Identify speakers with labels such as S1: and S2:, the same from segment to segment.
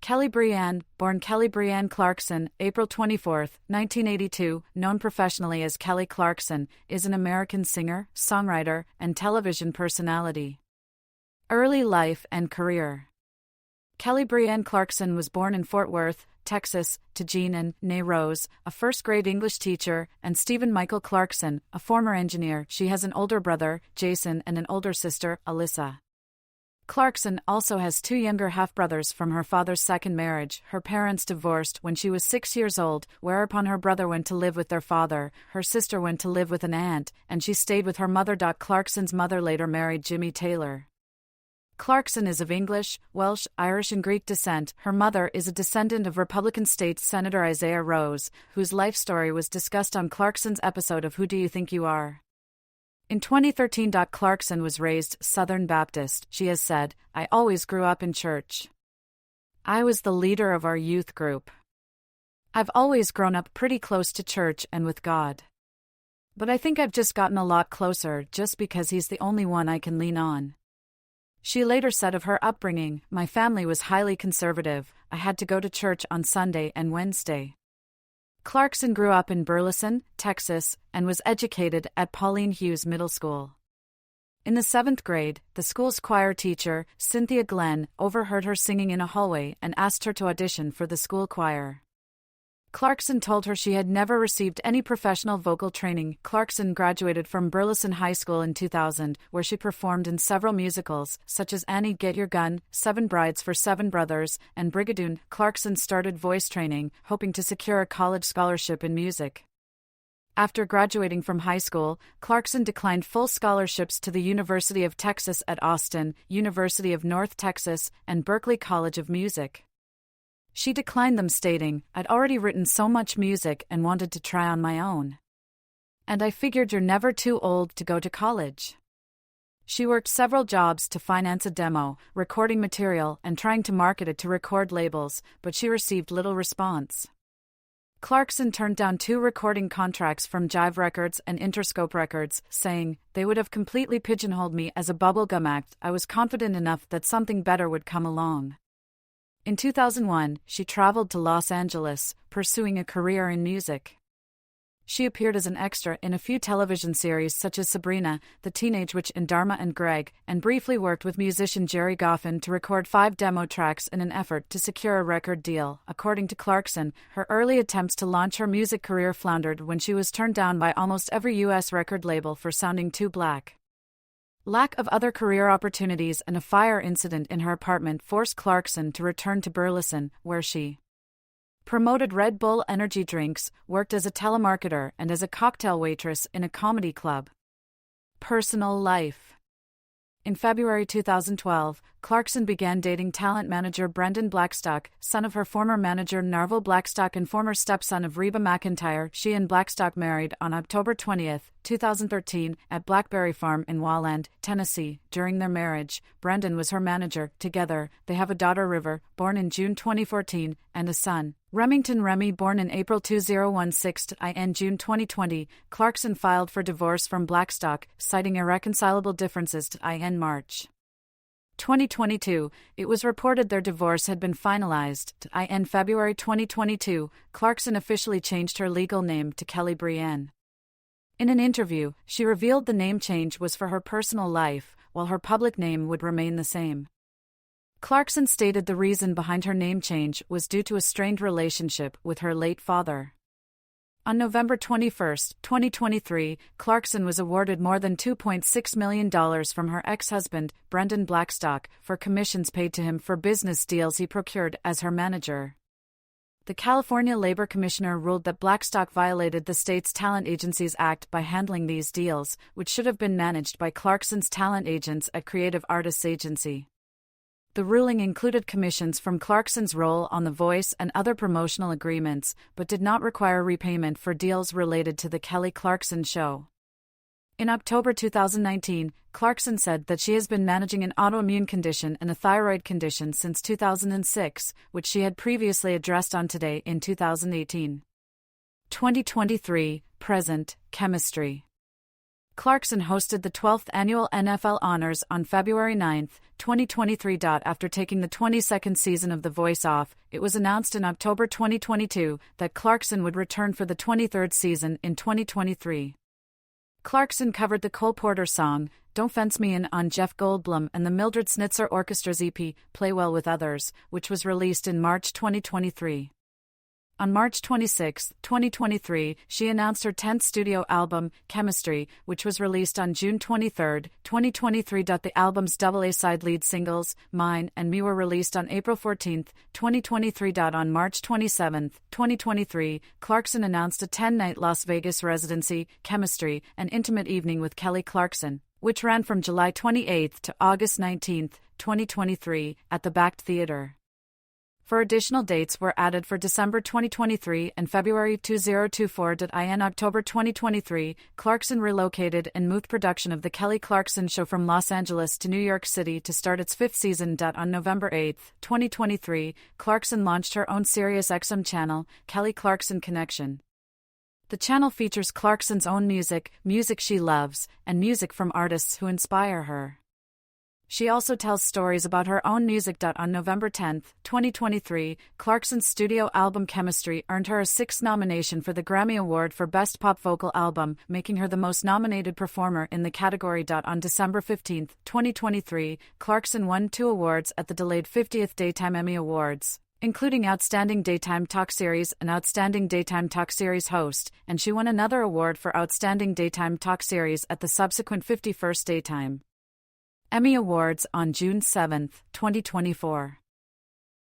S1: Kelly Brianne, born Kelly Brianne Clarkson, April 24, 1982, known professionally as Kelly Clarkson, is an American singer, songwriter, and television personality. Early life and career. Kelly Brianne Clarkson was born in Fort Worth, Texas, to Jean and née Rose, a first-grade English teacher, and Stephen Michael Clarkson, a former engineer. She has an older brother, Jason, and an older sister, Alyssa. Clarkson also has two younger half-brothers from her father's second marriage. Her parents divorced when she was 6 years old, whereupon her brother went to live with their father, her sister went to live with an aunt, and she stayed with her mother. Clarkson's mother later married Jimmy Taylor. Clarkson is of English, Welsh, Irish and Greek descent. Her mother is a descendant of Republican State Senator Isaiah Rose, whose life story was discussed on Clarkson's episode of Who Do You Think You Are? In 2013, Clarkson was raised Southern Baptist. She has said, "I always grew up in church. I was the leader of our youth group. I've always grown up pretty close to church and with God. But I think I've just gotten a lot closer just because He's the only one I can lean on." She later said of her upbringing, "My family was highly conservative. I had to go to church on Sunday and Wednesday." Clarkson grew up in Burleson, Texas, and was educated at Pauline Hughes Middle School. In the 7th grade, the school's choir teacher, Cynthia Glenn, overheard her singing in a hallway and asked her to audition for the school choir. Clarkson told her she had never received any professional vocal training. Clarkson graduated from Burleson High School in 2000, where she performed in several musicals, such as Annie Get Your Gun, Seven Brides for Seven Brothers, and Brigadoon. Clarkson started voice training, hoping to secure a college scholarship in music. After graduating from high school, Clarkson declined full scholarships to the University of Texas at Austin, University of North Texas, and Berklee College of Music. She declined them, stating, "I'd already written so much music and wanted to try on my own. And I figured you're never too old to go to college." She worked several jobs to finance a demo, recording material, and trying to market it to record labels, but she received little response. Clarkson turned down 2 recording contracts from Jive Records and Interscope Records, saying, "They would have completely pigeonholed me as a bubblegum act. I was confident enough that something better would come along." In 2001, she traveled to Los Angeles, pursuing a career in music. She appeared as an extra in a few television series such as Sabrina, The Teenage Witch and Dharma and Greg, and briefly worked with musician Jerry Goffin to record 5 demo tracks in an effort to secure a record deal. According to Clarkson, her early attempts to launch her music career floundered when she was turned down by almost every U.S. record label for sounding too black. Lack of other career opportunities and a fire incident in her apartment forced Clarkson to return to Burleson, where she promoted Red Bull energy drinks, worked as a telemarketer, and as a cocktail waitress in a comedy club. Personal life. In February 2012, Clarkson began dating talent manager Brendan Blackstock, son of her former manager Narvel Blackstock and former stepson of Reba McEntire. She and Blackstock married on October 20, 2013, at Blackberry Farm in Walland, Tennessee. During their marriage, Brendan was her manager. Together, they have a daughter, River, born in June 2014, and a son, Remington Remy, born in April 2016. In June 2020, Clarkson filed for divorce from Blackstock, citing irreconcilable differences. In March 2022, it was reported their divorce had been finalized. In February 2022, Clarkson officially changed her legal name to Kelly Brianne. In an interview, she revealed the name change was for her personal life, while her public name would remain the same. Clarkson stated the reason behind her name change was due to a strained relationship with her late father. On November 21, 2023, Clarkson was awarded more than $2.6 million from her ex-husband, Brendan Blackstock, for commissions paid to him for business deals he procured as her manager. The California Labor Commissioner ruled that Blackstock violated the state's Talent Agencies Act by handling these deals, which should have been managed by Clarkson's talent agents at Creative Artists Agency. The ruling included commissions from Clarkson's role on The Voice and other promotional agreements, but did not require repayment for deals related to The Kelly Clarkson Show. In October 2019, Clarkson said that she has been managing an autoimmune condition and a thyroid condition since 2006, which she had previously addressed on Today in 2018. 2023, present, chemistry. Clarkson hosted the 12th annual NFL Honors on February 9, 2023. After taking the 22nd season of The Voice off, it was announced in October 2022 that Clarkson would return for the 23rd season in 2023. Clarkson covered the Cole Porter song, Don't Fence Me In, on Jeff Goldblum and the Mildred Snitzer Orchestra's EP, Play Well With Others, which was released in March 2023. On March 26, 2023, she announced her 10th studio album, Chemistry, which was released on June 23, 2023. The album's double A-side lead singles, Mine and Me, were released on April 14, 2023. On March 27, 2023, Clarkson announced a 10-night Las Vegas residency, Chemistry, an intimate evening with Kelly Clarkson, which ran from July 28 to August 19, 2023, at the Backed Theater. For additional dates were added for December 2023 and February 2024. In October 2023, Clarkson relocated and moved production of The Kelly Clarkson Show from Los Angeles to New York City to start its 5th season. On November 8, 2023, Clarkson launched her own SiriusXM channel, Kelly Clarkson Connection. The channel features Clarkson's own music, music she loves, and music from artists who inspire her. She also tells stories about her own music. On November 10, 2023, Clarkson's studio album Chemistry earned her a 6th nomination for the Grammy Award for Best Pop Vocal Album, making her the most nominated performer in the category. On December 15, 2023, Clarkson won 2 awards at the delayed 50th Daytime Emmy Awards, including Outstanding Daytime Talk Series and Outstanding Daytime Talk Series Host, and she won another award for Outstanding Daytime Talk Series at the subsequent 51st Daytime Emmy Awards on June 7, 2024.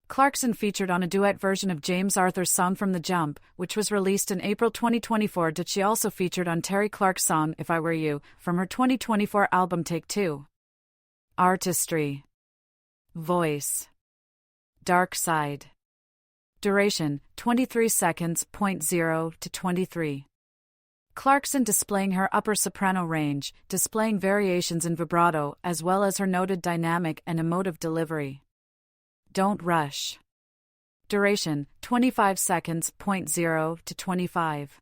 S1: Clarkson featured on a duet version of James Arthur's song From the Jump, which was released in April 2024. She also featured on Terry Clark's song If I Were You, from her 2024 album Take Two. Artistry. Voice. Dark Side. Duration, 23 seconds, 0 to 23. Clarkson displaying her upper soprano range, displaying variations in vibrato as well as her noted dynamic and emotive delivery. Don't rush. Duration, 25 seconds, 0 to 25.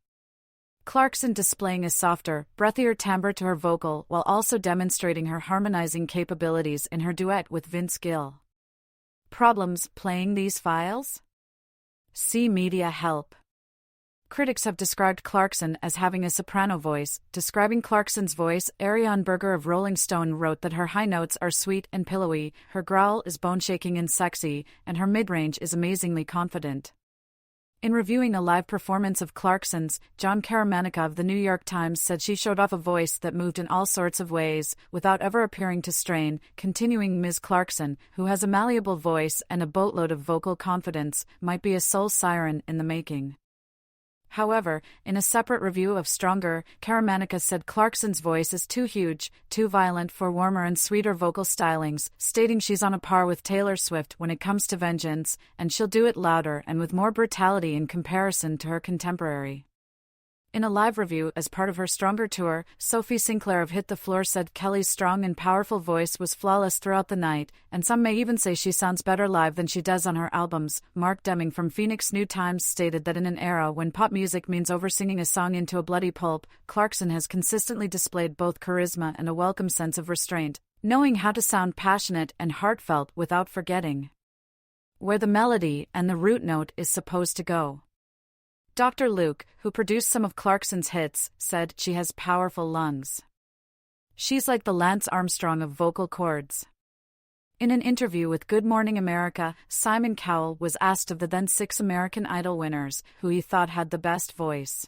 S1: Clarkson displaying a softer, breathier timbre to her vocal while also demonstrating her harmonizing capabilities in her duet with Vince Gill. Problems playing these files? See Media Help. Critics have described Clarkson as having a soprano voice. Describing Clarkson's voice, Ariane Berger of Rolling Stone wrote that her high notes are sweet and pillowy, her growl is bone-shaking and sexy, and her mid-range is amazingly confident. In reviewing a live performance of Clarkson's, John Karamanica of The New York Times said she showed off a voice that moved in all sorts of ways, without ever appearing to strain, continuing Ms. Clarkson, who has a malleable voice and a boatload of vocal confidence, might be a soul siren in the making. However, in a separate review of Stronger, Karamanica said Clarkson's voice is too huge, too violent for warmer and sweeter vocal stylings, stating she's on a par with Taylor Swift when it comes to vengeance, and she'll do it louder and with more brutality in comparison to her contemporary. In a live review as part of her Stronger tour, Sophie Sinclair of Hit the Floor said Kelly's strong and powerful voice was flawless throughout the night, and some may even say she sounds better live than she does on her albums. Mark Deming from Phoenix New Times stated that in an era when pop music means oversinging a song into a bloody pulp, Clarkson has consistently displayed both charisma and a welcome sense of restraint, knowing how to sound passionate and heartfelt without forgetting where the melody and the root note is supposed to go. Dr. Luke, who produced some of Clarkson's hits, said she has powerful lungs. She's like the Lance Armstrong of vocal cords. In an interview with Good Morning America, Simon Cowell was asked of the then 6 American Idol winners who he thought had the best voice.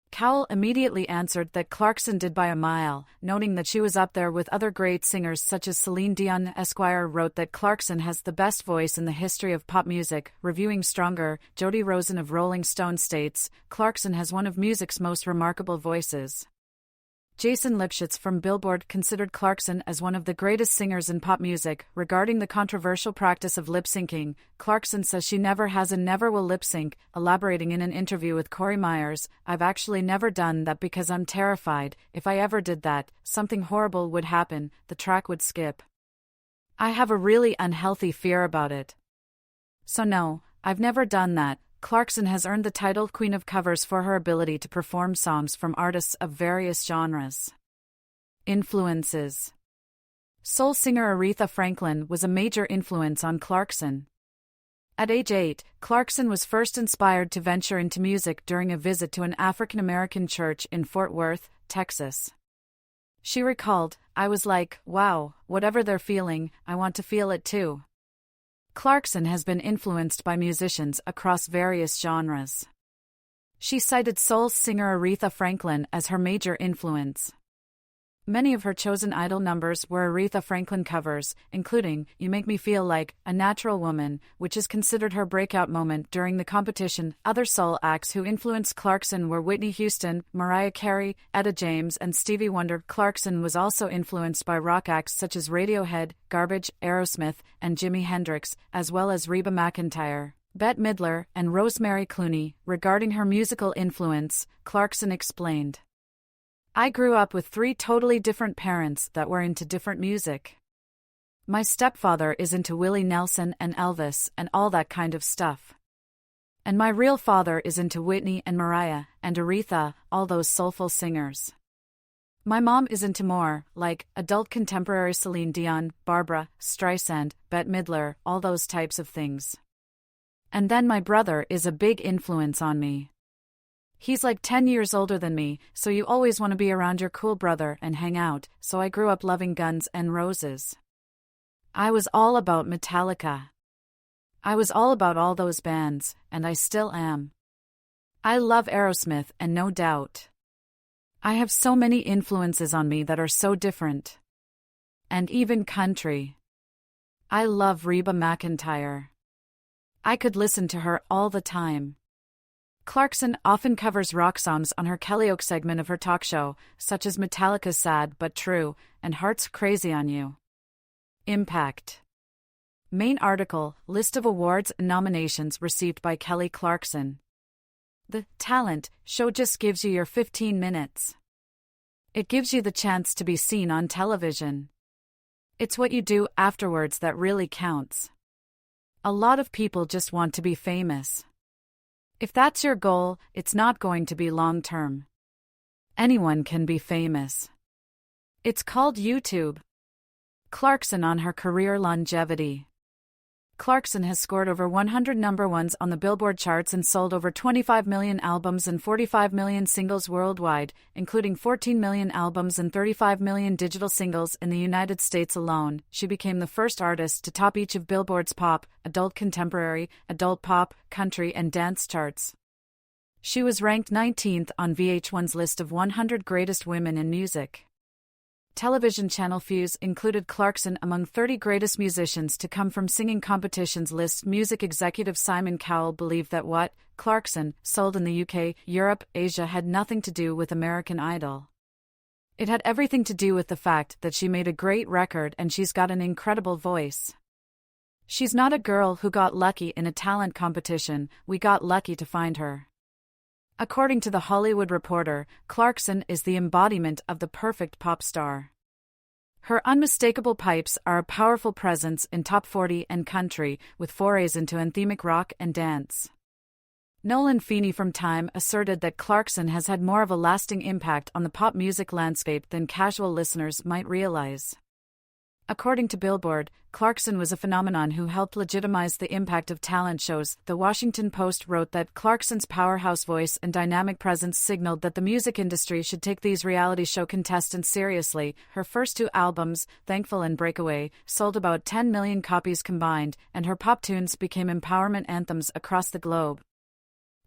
S1: Cowell immediately answered that Clarkson did by a mile, noting that she was up there with other great singers such as Celine Dion. Esquire wrote that Clarkson has the best voice in the history of pop music. Reviewing Stronger, Jody Rosen of Rolling Stone states, Clarkson has one of music's most remarkable voices. Jason Lipschitz from Billboard considered Clarkson as one of the greatest singers in pop music. Regarding the controversial practice of lip-syncing, Clarkson says she never has and never will lip-sync, elaborating in an interview with Corey Myers, I've actually never done that because I'm terrified. If I ever did that, something horrible would happen, the track would skip. I have a really unhealthy fear about it. So no, I've never done that. Clarkson has earned the title Queen of Covers for her ability to perform songs from artists of various genres. Influences. Soul singer Aretha Franklin was a major influence on Clarkson. At age 8, Clarkson was first inspired to venture into music during a visit to an African American church in Fort Worth, Texas. She recalled, "I was like, wow, whatever they're feeling, I want to feel it too." Clarkson has been influenced by musicians across various genres. She cited soul singer Aretha Franklin as her major influence. Many of her chosen idol numbers were Aretha Franklin covers, including "You Make Me Feel Like a Natural Woman," which is considered her breakout moment during the competition. Other soul acts who influenced Clarkson were Whitney Houston, Mariah Carey, Etta James, and Stevie Wonder. Clarkson was also influenced by rock acts such as Radiohead, Garbage, Aerosmith, and Jimi Hendrix, as well as Reba McEntire, Bette Midler, and Rosemary Clooney. Regarding her musical influence, Clarkson explained, "I grew up with 3 totally different parents that were into different music. My stepfather is into Willie Nelson and Elvis and all that kind of stuff. And my real father is into Whitney and Mariah and Aretha, all those soulful singers. My mom is into more, like, adult contemporary Celine Dion, Barbra Streisand, Bette Midler, all those types of things. And then my brother is a big influence on me. He's like 10 years older than me, so you always want to be around your cool brother and hang out, so I grew up loving Guns N' Roses. I was all about Metallica. I was all about all those bands, and I still am. I love Aerosmith and No Doubt. I have so many influences on me that are so different. And even country. I love Reba McEntire. I could listen to her all the time." Clarkson often covers rock songs on her Kellyoke segment of her talk show, such as Metallica's Sad But True and Heart's Crazy on You. Impact. Main article, list of awards and nominations received by Kelly Clarkson. The talent show just gives you your 15 minutes. It gives you the chance to be seen on television. It's what you do afterwards that really counts. A lot of people just want to be famous. If that's your goal, it's not going to be long-term. Anyone can be famous. It's called YouTube. Clarkson on her career longevity. Clarkson has scored over 100 number ones on the Billboard charts and sold over 25 million albums and 45 million singles worldwide, including 14 million albums and 35 million digital singles in the United States alone. She became the first artist to top each of Billboard's pop, adult contemporary, adult pop, country, and dance charts. She was ranked 19th on VH1's list of 100 greatest women in music. Television channel Fuse included Clarkson among 30 greatest musicians to come from singing competitions list. Music executive Simon Cowell believed that what Clarkson sold in the UK, Europe, Asia had nothing to do with American Idol. It had everything to do with the fact that she made a great record and she's got an incredible voice. She's not a girl who got lucky in a talent competition, we got lucky to find her. According to The Hollywood Reporter, Clarkson is the embodiment of the perfect pop star. Her unmistakable pipes are a powerful presence in top 40 and country, with forays into anthemic rock and dance. Nolan Feeney from Time asserted that Clarkson has had more of a lasting impact on the pop music landscape than casual listeners might realize. According to Billboard, Clarkson was a phenomenon who helped legitimize the impact of talent shows. The Washington Post wrote that Clarkson's powerhouse voice and dynamic presence signaled that the music industry should take these reality show contestants seriously. Her first 2 albums, Thankful and Breakaway, sold about 10 million copies combined, and her pop tunes became empowerment anthems across the globe.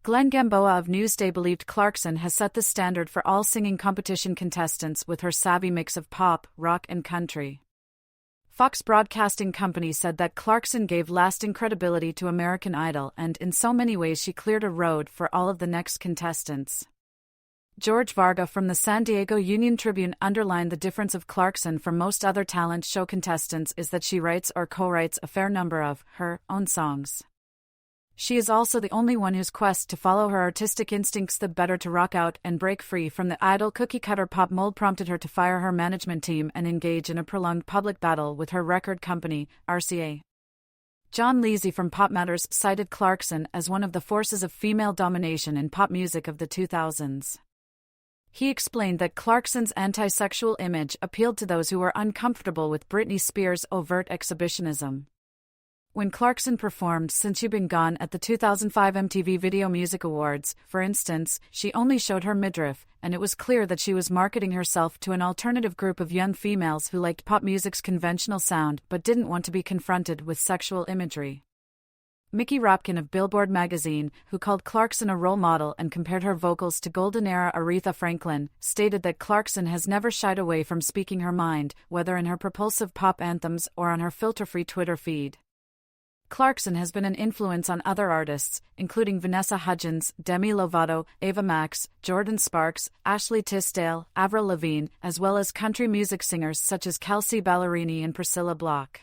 S1: Glenn Gamboa of Newsday believed Clarkson has set the standard for all singing competition contestants with her savvy mix of pop, rock, and country. Fox Broadcasting Company said that Clarkson gave lasting credibility to American Idol and in so many ways she cleared a road for all of the next contestants. George Varga from the San Diego Union-Tribune underlined the difference of Clarkson from most other talent show contestants is that she writes or co-writes a fair number of her own songs. She is also the only one whose quest to follow her artistic instincts the better to rock out and break free from the idol cookie-cutter pop mold prompted her to fire her management team and engage in a prolonged public battle with her record company, RCA. John Leasy from Pop Matters cited Clarkson as one of the forces of female domination in pop music of the 2000s. He explained that Clarkson's anti-sexual image appealed to those who were uncomfortable with Britney Spears' overt exhibitionism. When Clarkson performed Since You've Been Gone at the 2005 MTV Video Music Awards, for instance, she only showed her midriff, and it was clear that she was marketing herself to an alternative group of young females who liked pop music's conventional sound but didn't want to be confronted with sexual imagery. Mickey Rapkin of Billboard magazine, who called Clarkson a role model and compared her vocals to golden-era Aretha Franklin, stated that Clarkson has never shied away from speaking her mind, whether in her propulsive pop anthems or on her filter-free Twitter feed. Clarkson has been an influence on other artists, including Vanessa Hudgens, Demi Lovato, Ava Max, Jordan Sparks, Ashley Tisdale, Avril Lavigne, as well as country music singers such as Kelsea Ballerini and Priscilla Block.